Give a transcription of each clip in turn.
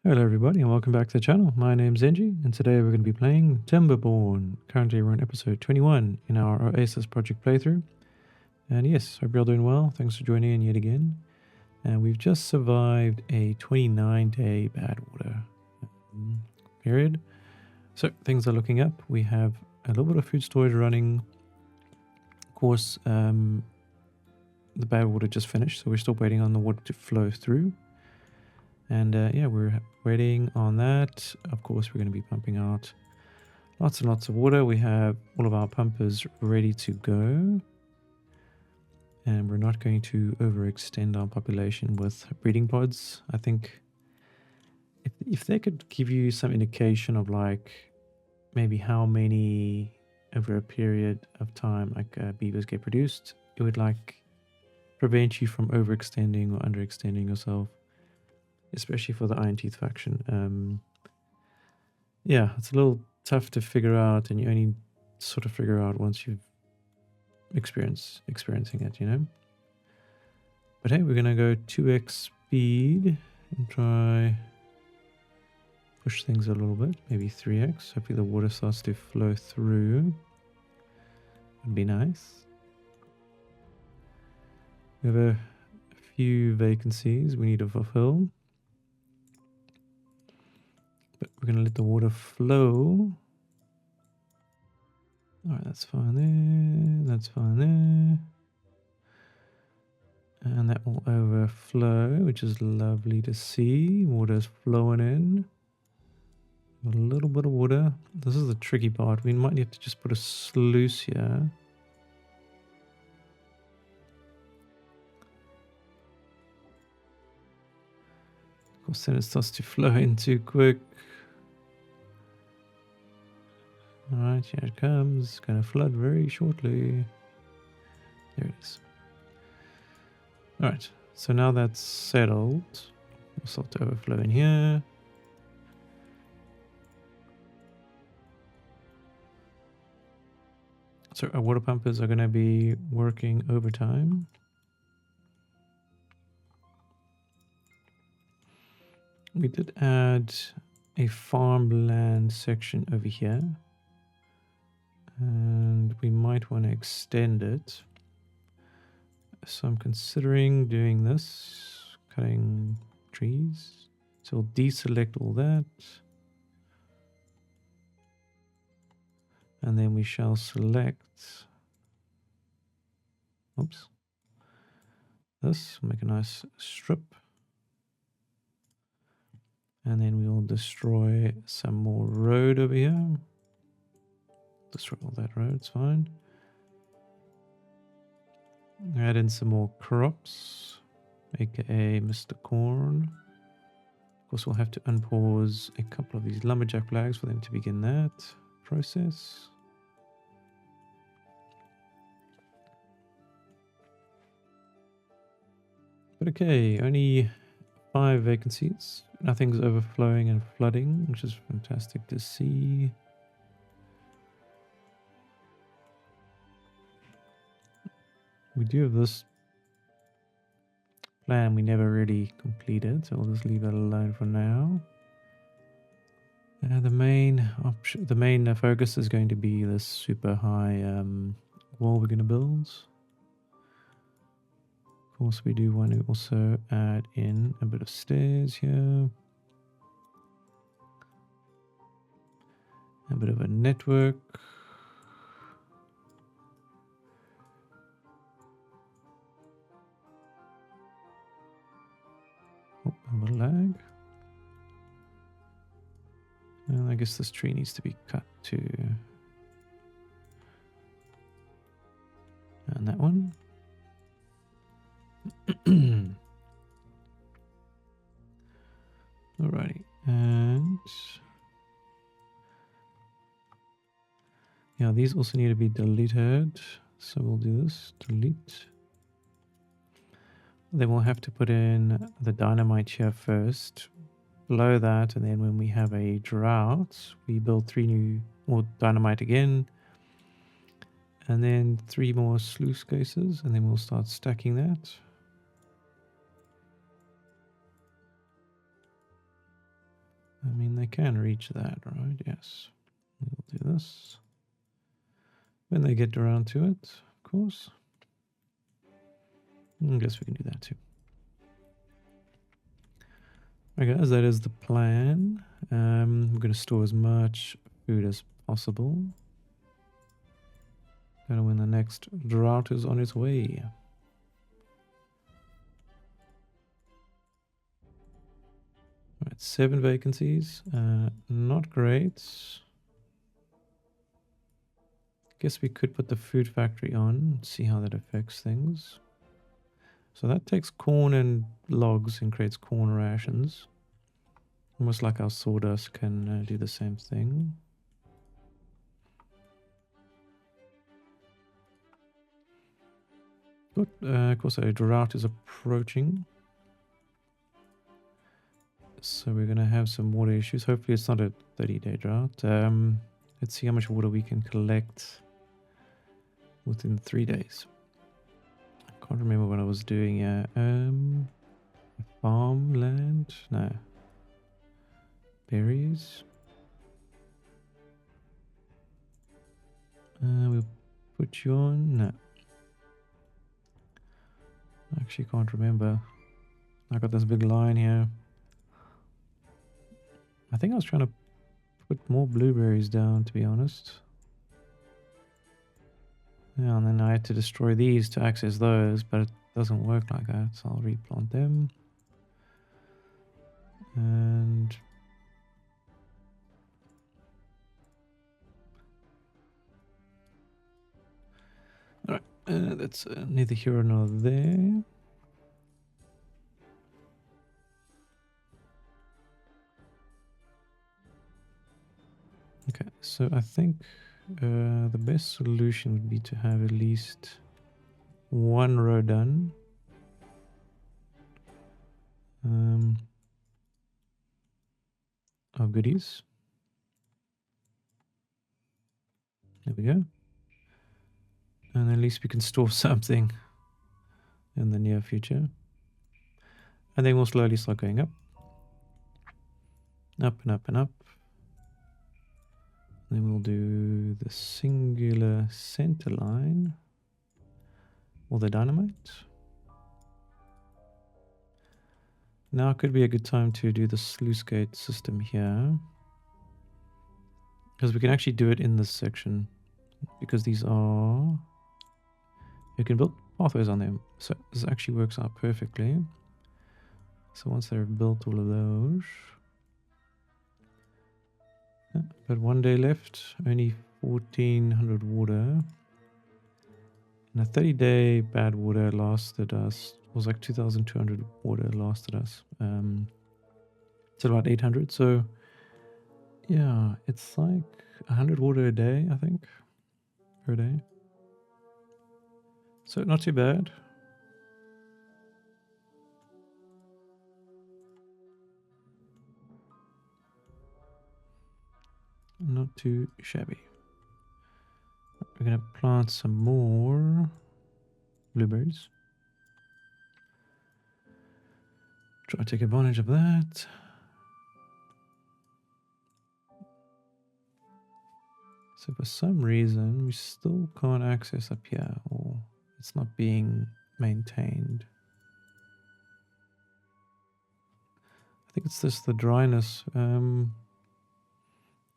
Hello everybody and welcome back to the channel. My name's Zenji and today we're going to be playing Timberborn. Currently we're on episode 21 in our Oasis project playthrough. And yes, hope you're all doing well. Thanks for joining in yet again. And we've just survived a 29-day bad water period. So things are looking up. We have a little bit of food storage running. Of course, the bad water just finished, so we're still waiting on the water to flow through. And yeah, we're waiting on that. Of course, we're going to be pumping out lots and lots of water. We have all of our pumpers ready to go. And we're not going to overextend our population with breeding pods. I think if they could give you some indication of like maybe how many over a period of time like beavers get produced, it would like prevent you from overextending or underextending yourself. Especially for the Iron Teeth faction. Yeah, it's a little tough to figure out, and you only sort of figure out once you've experiencing it, you know. But hey, we're gonna go 2x speed and try push things a little bit, maybe 3x. Hopefully the water starts to flow through. Would be nice. We have a few vacancies we need to fulfill. But we're going to let the water flow. Alright, that's fine there. That's fine there. And that will overflow, which is lovely to see. Water's flowing in. A little bit of water. This is the tricky part. We might have to just put a sluice here. Of course, then it starts to flow in too quick. Alright, here it comes. It's going to flood very shortly. There it is. Alright, so now that's settled. We'll start to overflow in here. So our water pumpers are going to be working overtime. We did add a farmland section over here. And we might want to extend it. So I'm considering doing this, cutting trees. So we'll deselect all that. And then we shall select, oops, this, make a nice strip. And then we will destroy some more road over here. Destroy all that road, it's fine. Add in some more crops, aka Mr. Corn. Of course, we'll have to unpause a couple of these lumberjack flags for them to begin that process. But okay, only 5 vacancies. Nothing's overflowing and flooding, which is fantastic to see. We do have this plan we never really completed, so we'll just leave it alone for now. The main option, the main focus is going to be this super high wall we're going to build. Of course, we do want to also add in a bit of stairs here. A bit of a network. Oh, a little lag. And I guess this tree needs to be cut too. And that one. Alrighty, and yeah, these also need to be deleted. So we'll do this, delete. Then we'll have to put in the dynamite here first. Below that, and then when we have a drought, we build 3 new more dynamite again. And then 3 more sluice cases, and then we'll start stacking that. they can reach that, right? Yes. We'll do this. When they get around to it, of course. I guess we can do that too. Okay, guys, that is the plan. We're going to store as much food as possible. And when the next drought is on its way. Alright, 7 vacancies. Not great. Guess we could put the food factory on, see how that affects things. So that takes corn and logs and creates corn rations. Almost like our sawdust can do the same thing. Good. Of course, a drought is approaching. So we're going to have some water issues. Hopefully it's not a 30-day drought. Let's see how much water we can collect within 3 days. I can't remember what I was doing. Farmland? No. Berries? We'll put you on. No. I actually can't remember. I got this big line here. I think I was trying to put more blueberries down, to be honest. Yeah, and then I had to destroy these to access those, but it doesn't work like that, so I'll replant them. And alright, that's neither here nor there. Okay, so I think the best solution would be to have at least one row done. Of goodies. There we go. And at least we can store something in the near future. And then we'll slowly start going up. Up and up and up. Then we'll do the singular center line. Or the dynamite. Now could be a good time to do the sluice gate system here. Because we can actually do it in this section. Because these are... You can build pathways on them. So this actually works out perfectly. So once they've built all of those... Yeah, but 1 day left. Only 1400 water. And a 30-day bad water lasted us... was like 2,200 water lasted us. It's about 800. So yeah, it's like 100 water a day, I think, per day. So not too bad. Not too shabby. We're gonna plant some more blueberries. Try to take advantage of that. So for some reason, we still can't access up here, or it's not being maintained. I think it's just the dryness.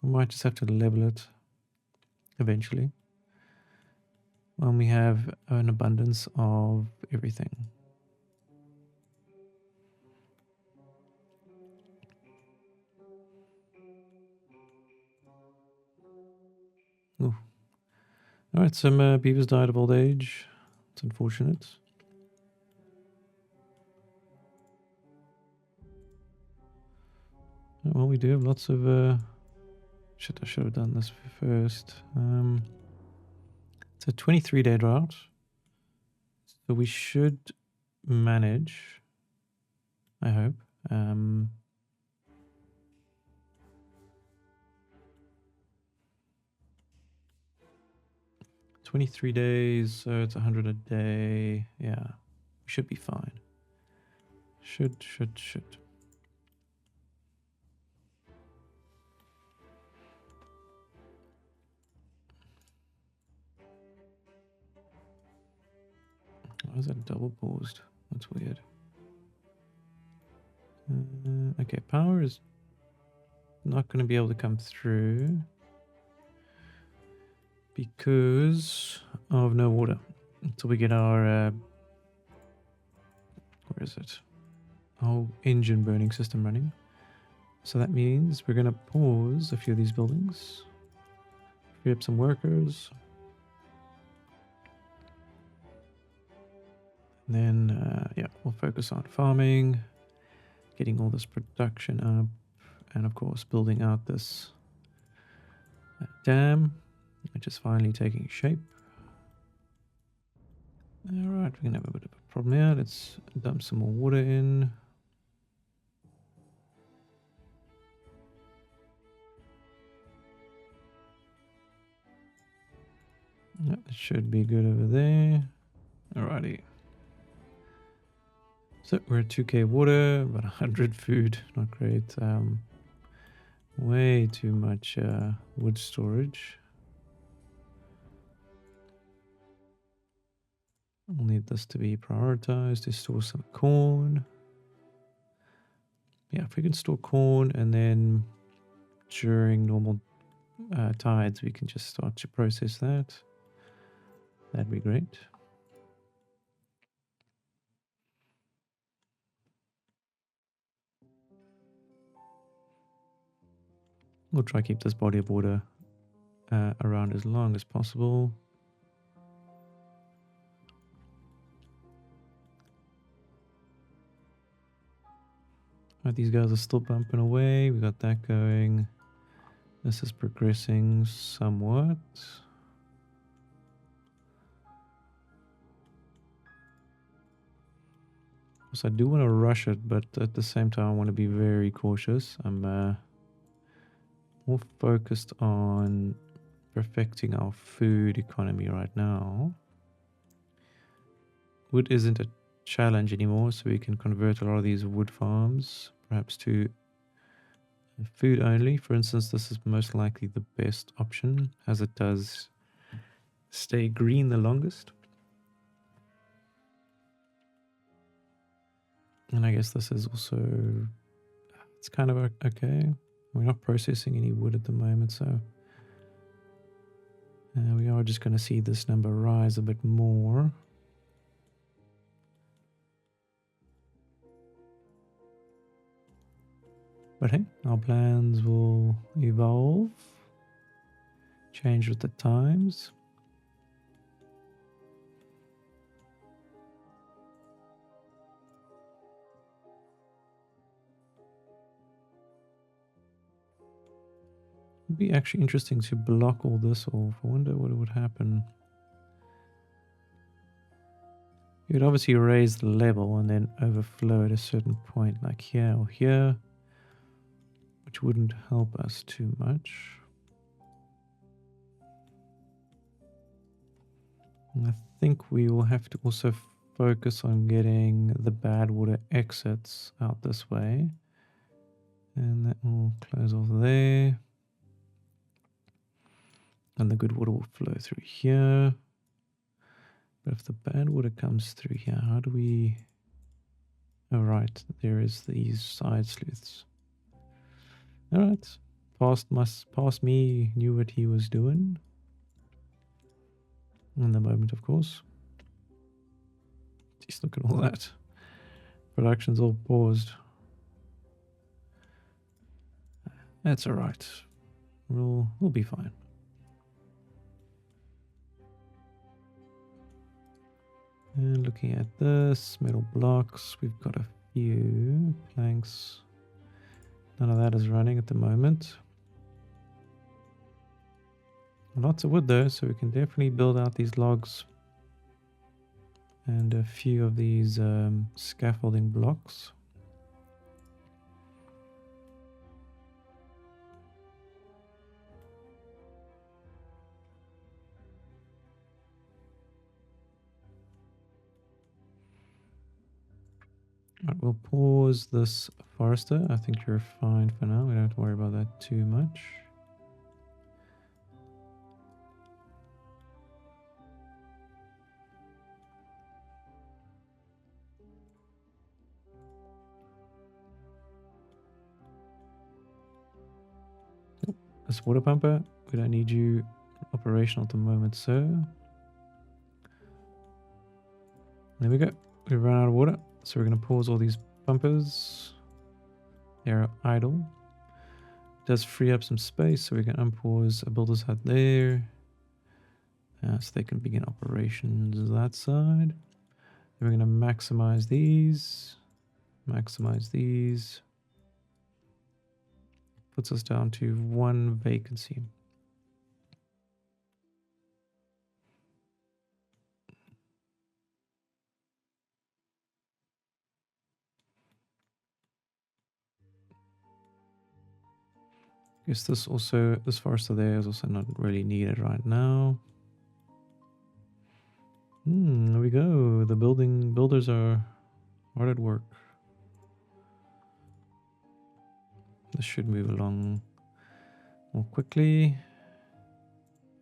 We might just have to level it eventually when we have an abundance of everything. Ooh. All right, some beavers died of old age. It's unfortunate. Well, we do have lots of... Shit, I should have done this first. It's a 23-day drought. So we should manage, I hope. 23 days, so it's 100 a day. Yeah, we should be fine. Should. Why is that double paused? That's weird. Okay, power is not going to be able to come through because of no water until we get our where is it? Our engine burning system running. So that means we're going to pause a few of these buildings, free up some workers, and then yeah, we'll focus on farming, getting all this production up, and of course building out this dam, which is finally taking shape. Alright, we're going to have a bit of a problem here. Let's dump some more water in. That should be good over there. Alrighty. So we're at 2k water, about 100 food. Not great. Way too much wood storage. We'll need this to be prioritized to store some corn. Yeah, if we can store corn and then during normal tides we can just start to process that. That'd be great. We'll try to keep this body of water around as long as possible. Right, these guys are still bumping away. We got that going. This is progressing somewhat. So I do want to rush it, but at the same time I want to be very cautious. I'm more focused on perfecting our food economy right now. Wood isn't a challenge anymore, so we can convert a lot of these wood farms perhaps to food only. For instance, this is most likely the best option as it does stay green the longest. And I guess this is also, it's kind of okay. We're not processing any wood at the moment, so we are just going to see this number rise a bit more. But hey, our plans will evolve, change with the times. It'd be actually interesting to block all this off. I wonder what would happen. You'd obviously raise the level and then overflow at a certain point, like here or here, which wouldn't help us too much. And I think we will have to also focus on getting the bad water exits out this way. And that will close off there. And the good water will flow through here. But if the bad water comes through here, how do we... Oh, right. There is these side sleuths. Alright. Past me knew what he was doing. In the moment, of course. Just look at all that. Production's all paused. That's alright. We'll be fine. And looking at this, metal blocks, we've got a few planks. None of that is running at the moment. Lots of wood though, so we can definitely build out these logs. And a few of these scaffolding blocks. Right, we'll pause this forester. I think you're fine for now. We don't have to worry about that too much. This water pumper, we don't need you operational at the moment, sir. There we go. We've run out of water, so we're going to pause all these pumpers. They're idle. It does free up some space, so we can unpause a builder's hut there. So they can begin operations that side. Then we're going to maximize these. Maximize these. Puts us down to 1 vacancy. Guess this forester there is also not really needed right now. There we go. The builders are hard at work. This should move along more quickly.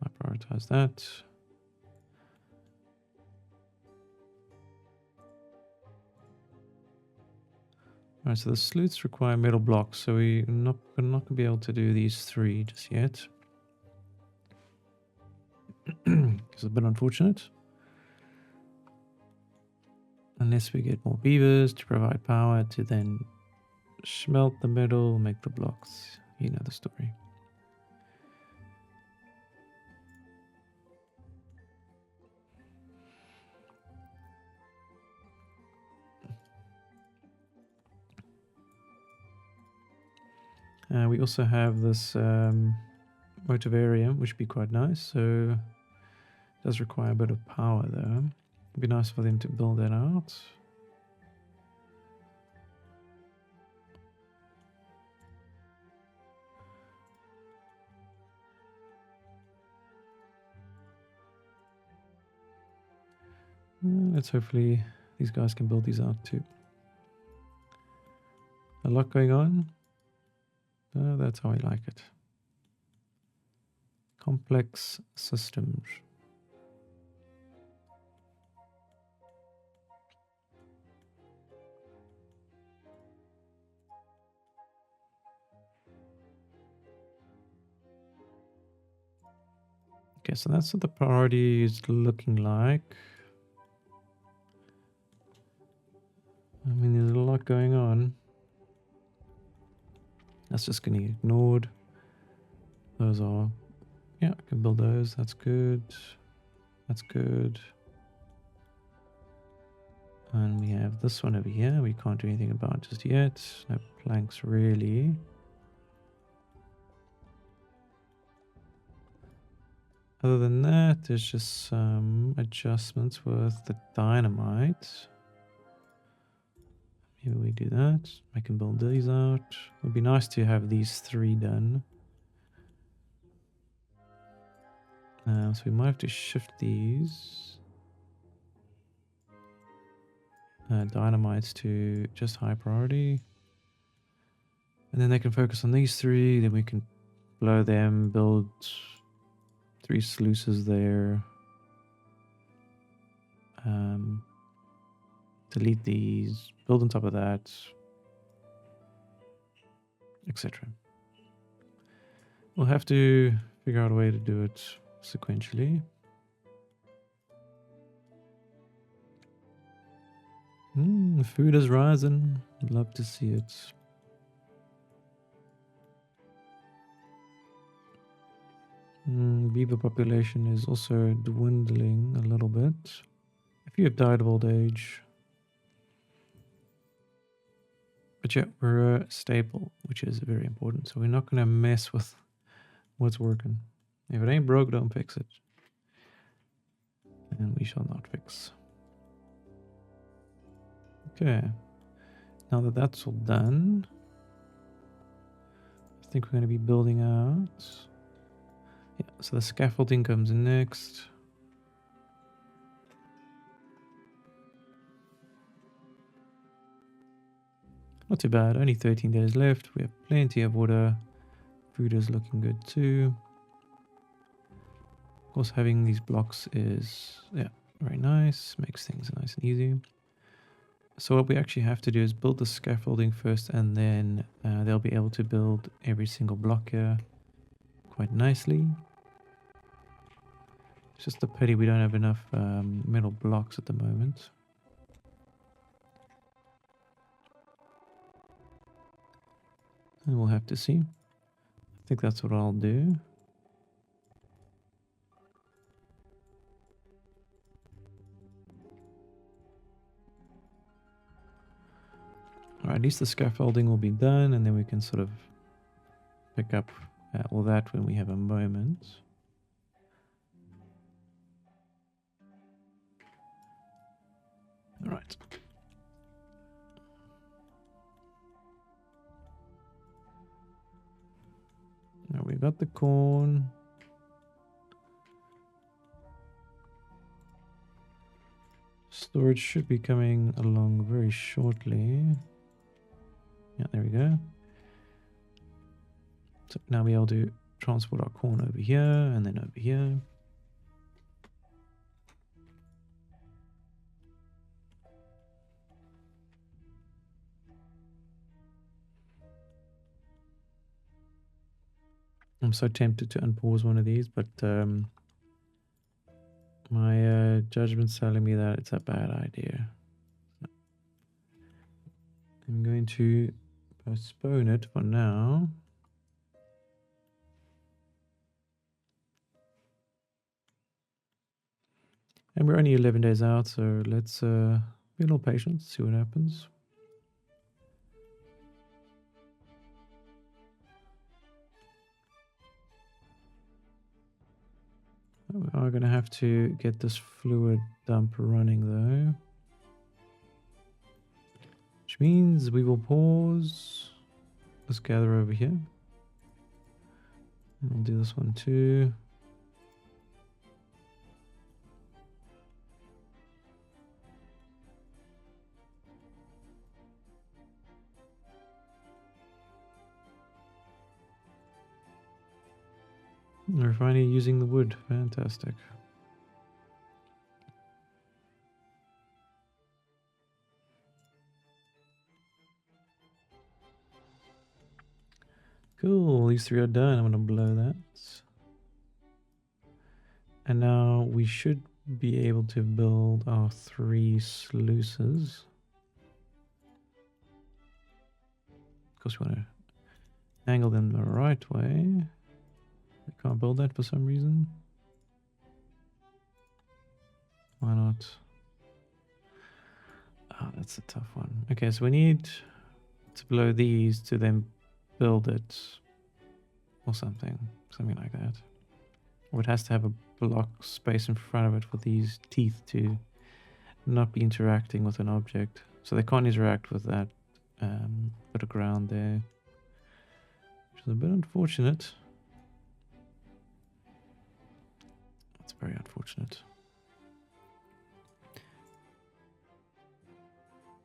I prioritize that. Alright, so the sleuths require metal blocks, so we're not going to be able to do these 3 just yet. It's a bit unfortunate. Unless we get more beavers to provide power to then smelt the metal, make the blocks. You know the story. We also have this motivarium, which would be quite nice. So it does require a bit of power though. It'd be nice for them to build that out. Let's hopefully these guys can build these out too. A lot going on. That's how I like it. Complex systems. Okay, so that's what the priority is looking like. I mean, there's a lot going on. That's just going to get ignored. Those are... Yeah, I can build those. That's good. That's good. And we have this one over here. We can't do anything about just yet. No planks, really. Other than that, there's just some adjustments with the dynamite. Maybe we do that. I can build these out. It would be nice to have these 3 done. So we might have to shift these dynamites to just high priority. And then they can focus on these 3. Then we can blow them, build 3 sluices there. Delete these, build on top of that, etc. We'll have to figure out a way to do it sequentially. The food is rising. Love to see it. Beaver population is also dwindling a little bit. A few have died of old age. But yeah, we're stable, which is very important. So we're not going to mess with what's working. If it ain't broke, don't fix it. And we shall not fix. Okay. Now that that's all done, I think we're going to be building out. Yeah, so the scaffolding comes next. Not too bad, only 13 days left. We have plenty of water. Food is looking good too. Of course, having these blocks is, yeah, very nice. Makes things nice and easy. So what we actually have to do is build the scaffolding first, and then they'll be able to build every single block here. quite nicely. It's just a pity we don't have enough metal blocks at the moment. And we'll have to see. I think that's what I'll do. Alright, at least the scaffolding will be done, and then we can sort of pick up all that when we have a moment. Alright. Now we got the corn. Storage should be coming along very shortly. Yeah, there we go. So now we'll be able to transport our corn over here and then over here. I'm so tempted to unpause one of these, but my judgment's telling me that it's a bad idea. I'm going to postpone it for now. And we're only 11 days out, so let's be a little patient, see what happens. We are going to have to get this fluid dump running though. Which means we will pause. Let's gather over here. And we'll do this one too. We're finally using the wood. Fantastic. Cool, these three are done. I'm going to blow that. And now we should be able to build our 3 sluices. Of course, we want to angle them the right way. We can't build that for some reason. Why not? Oh, that's a tough one. Okay, so we need to blow these to then build it or something like that. Or it has to have a block space in front of it for these teeth to not be interacting with an object. So they can't interact with that bit of ground there, which is a bit unfortunate. That's very unfortunate.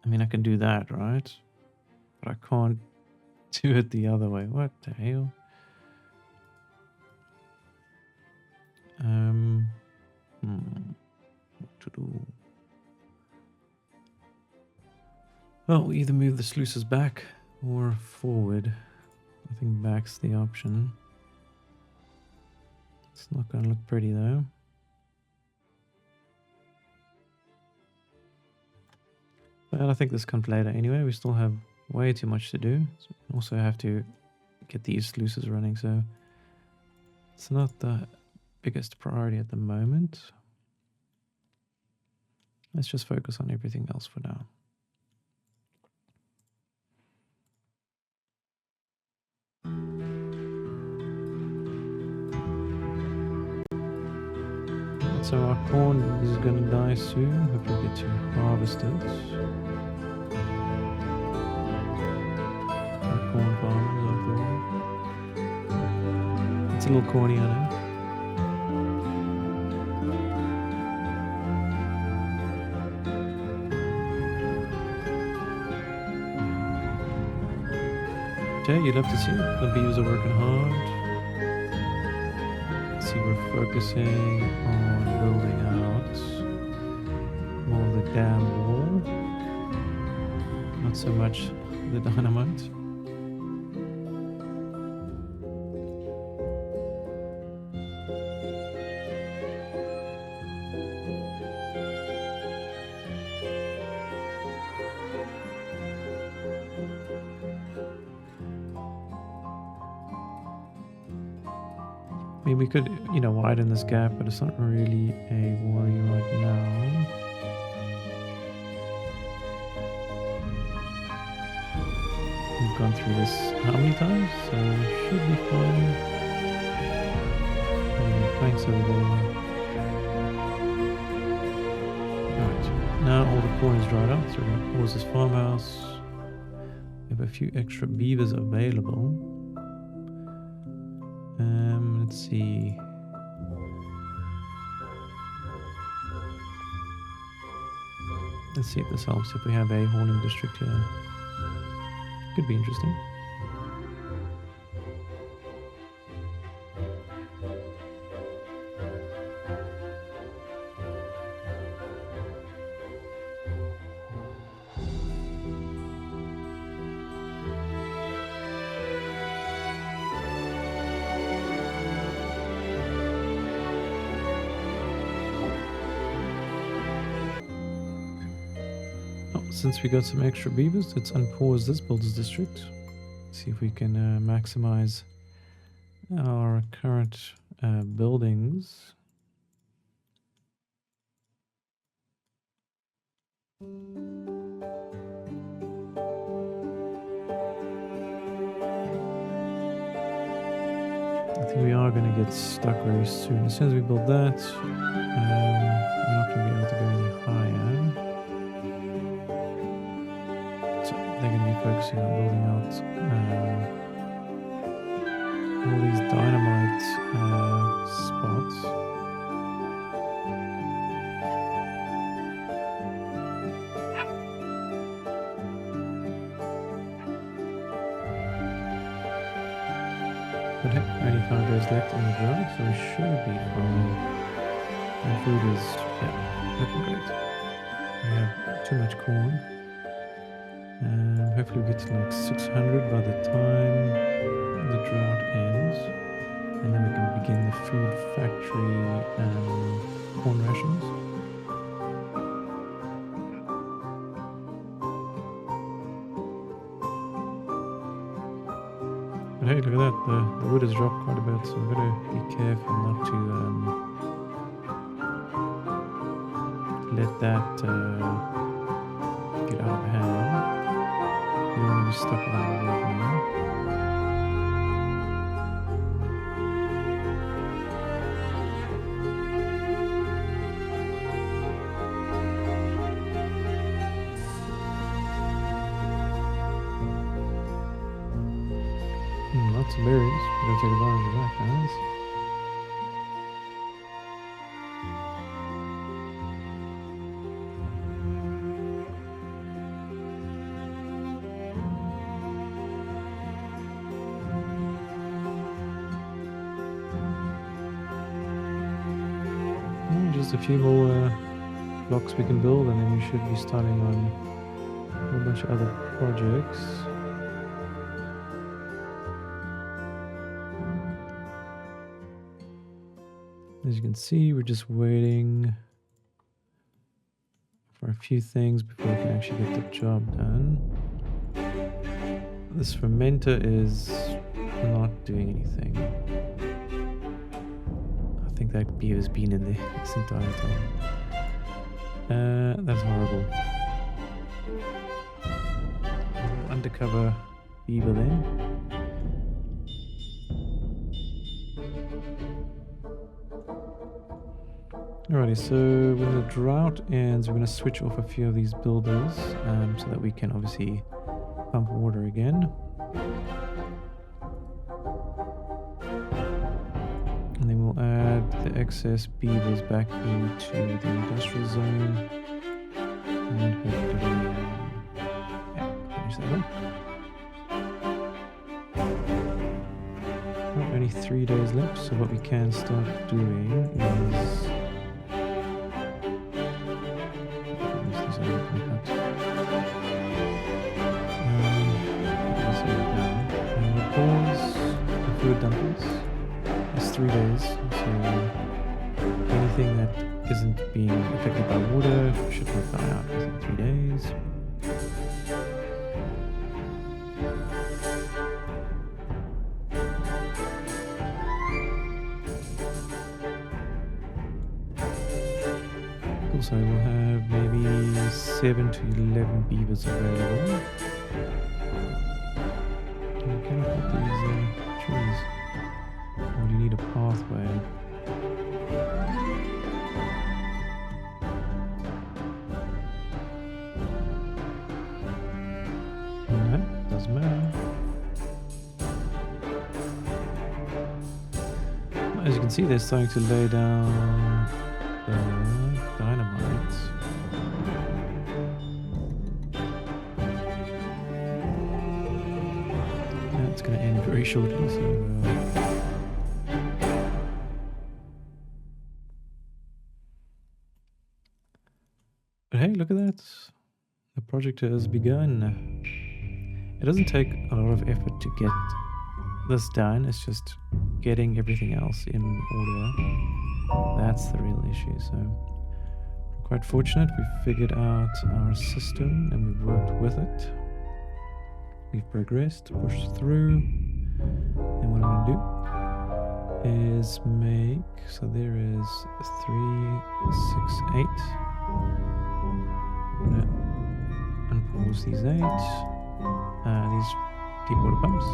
I mean, I can do that, right? But I can't do it the other way. What the hell? What to do? Well, we either move the sluices back or forward. I think back's the option. It's not going to look pretty though. But I think this comes later anyway. We still have way too much to do. So we also have to get these sluices running, so it's not the biggest priority at the moment. Let's just focus on everything else for now. So our corn is going to die soon. Hope we get to harvest it. Our corn farmers after all. It's a little corny, I know. Okay, you'd love to see it. The beavers are working hard. See, we're focusing on building out more of the dam wall, not so much the dynamite. I mean, we could, widen this gap, but it's not really a worry right now. We've gone through this how many times? So should be fine. Thanks over there. Right, now all the corn is dried out, so we're going to pause this farmhouse. We have a few extra beavers available. Let's see. Let's see if this helps, if we have a horning district here. Could be interesting. Since we got some extra beavers, let's unpause this builders district. See if we can maximize our current buildings. I think we are going to get stuck very soon. As soon as we build that, we're not going to be able to go any higher. They're going to be focusing on building out all these dynamite spots. But hey, only 5 days left in the drought, so we should be fine. And food is, looking great. We have too much corn. Hopefully we get to like 600 by the time the drought ends, and then we can begin the food factory corn rations. But hey, look at that, the wood has dropped quite a bit, so we've got to be careful not to let that get out of hand. We don't want to be stuck with our wood now. Lots of berries. We're going to take advantage of that, guys. Just a few more blocks we can build, and then we should be starting on a whole bunch of other projects. As you can see, we're just waiting for a few things before we can actually get the job done. This fermenter is not doing anything. I think that beaver's been in there this entire time. That's horrible. Undercover beaver then. Alrighty, so when the drought ends, we're going to switch off a few of these builders so that we can obviously pump water again. And then we'll add the excess beavers back into the industrial zone. And hopefully, finish that up. Well, only 3 days left, so what we can start doing is... food dumpers. It's 3 days, so anything that isn't being affected by water should not die out within 3 days. also we'll have maybe 7 to 11 beavers available. You cannot put these trees. Well, you need a pathway. No, doesn't matter. As you can see, they're starting to lay down dynamite. And it's going to end very shortly, so... But hey, look at that. The project has begun. It doesn't take a lot of effort to get this done. It's just getting everything else in order. That's the real issue. So we're quite fortunate. We've figured out our system and we've worked with it. We've progressed, pushed through. And what I'm going to do is make, so there is 3, 6, 8. I'm going to unpause these 8. These deep water pumps.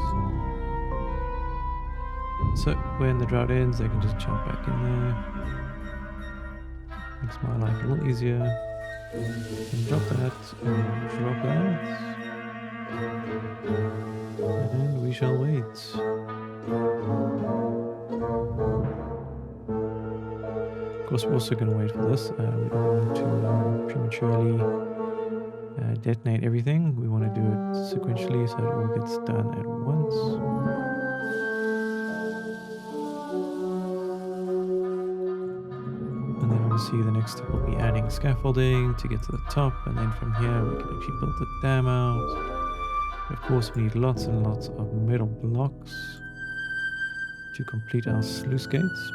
So when the drought ends, they can just jump back in there. Makes my life a little easier. And drop that, and drop that. And we shall wait. Of course, we're also going to wait for this. We don't want to prematurely detonate everything. We want to do it sequentially so it all gets done at once. And then obviously the next step will be adding scaffolding to get to the top, and then from here we can actually build the dam out. But of course we need lots and lots of metal blocks to complete our sluice gates,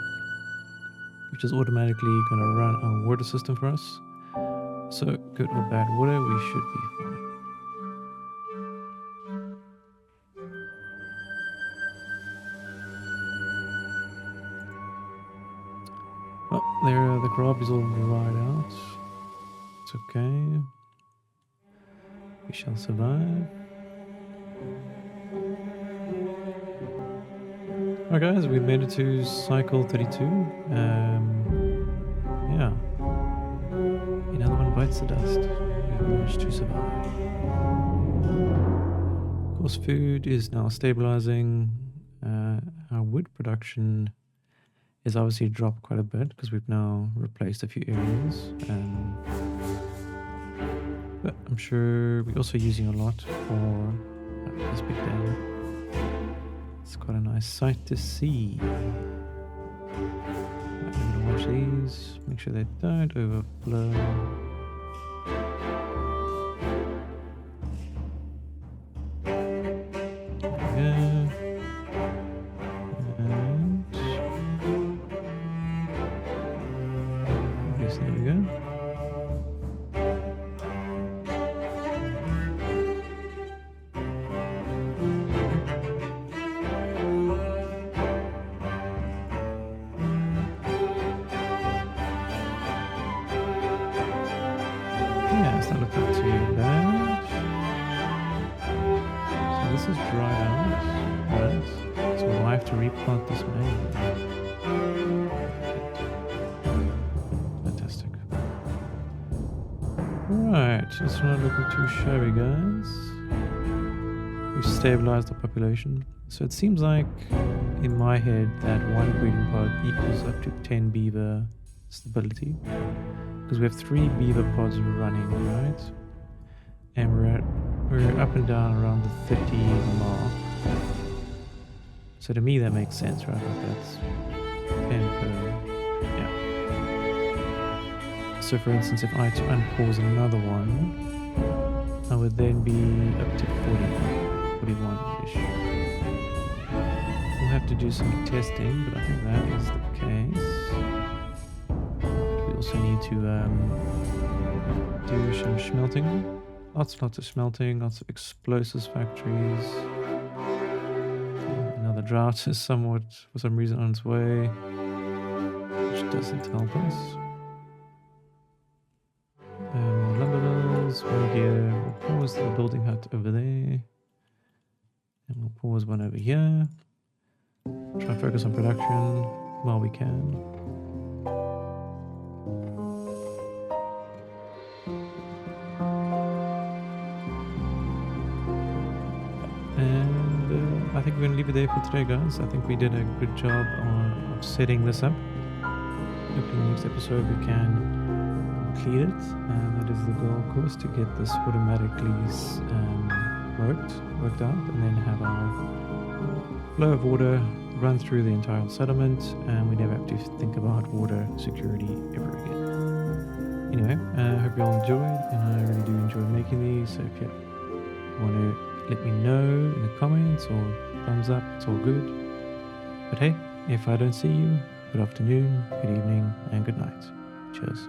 which is automatically going to run our water system for us. So, good or bad water, we should be fine. Well, there, the crop is all dried out. It's okay. We shall survive. Alright guys, we made it to cycle 32. Yeah. Another one bites the dust. We managed to survive. Of course, food is now stabilizing. Our wood production is obviously dropped quite a bit because we've now replaced a few areas. But I'm sure we're also using a lot for this big dam. It's quite a nice sight to see. I'm going to watch these, make sure they don't overflow. There we go. Yes, there we go. Yeah, it's not looking too bad. So this is dried out, right? So we'll have to replant this manually. Fantastic. Right, it's not looking too shabby, guys. We've stabilized the population. So it seems like, in my head, that one breeding pod equals up to 10 beaver stability. Because we have 3 beaver pods running, right? And we're up and down around the 50 mark. So to me that makes sense, right? Like that's 10 per, yeah. So for instance, if I had to unpause another one, I would then be up to 41-ish. We'll have to do some testing, but I think that is the case. We also need to do some smelting. Lots of smelting, lots of explosives factories. Another drought is somewhat, for some reason, on its way, which doesn't help us. one here. We'll pause the building hut over there. And we'll pause one over here. Try and focus on production while we can. And I think we're going to leave it there for today, guys. I think we did a good job of setting this up. Hopefully in the next episode we can complete it. That is the goal, of course, to get this automatically worked out, and then have our flow of water run through the entire settlement, and we never have to think about water security ever again. Anyway, I hope you all enjoyed, and I really do enjoy making these. So if you want to let me know in the comments or thumbs up, it's all good. But hey, if I don't see you, good afternoon, good evening, and good night. Cheers.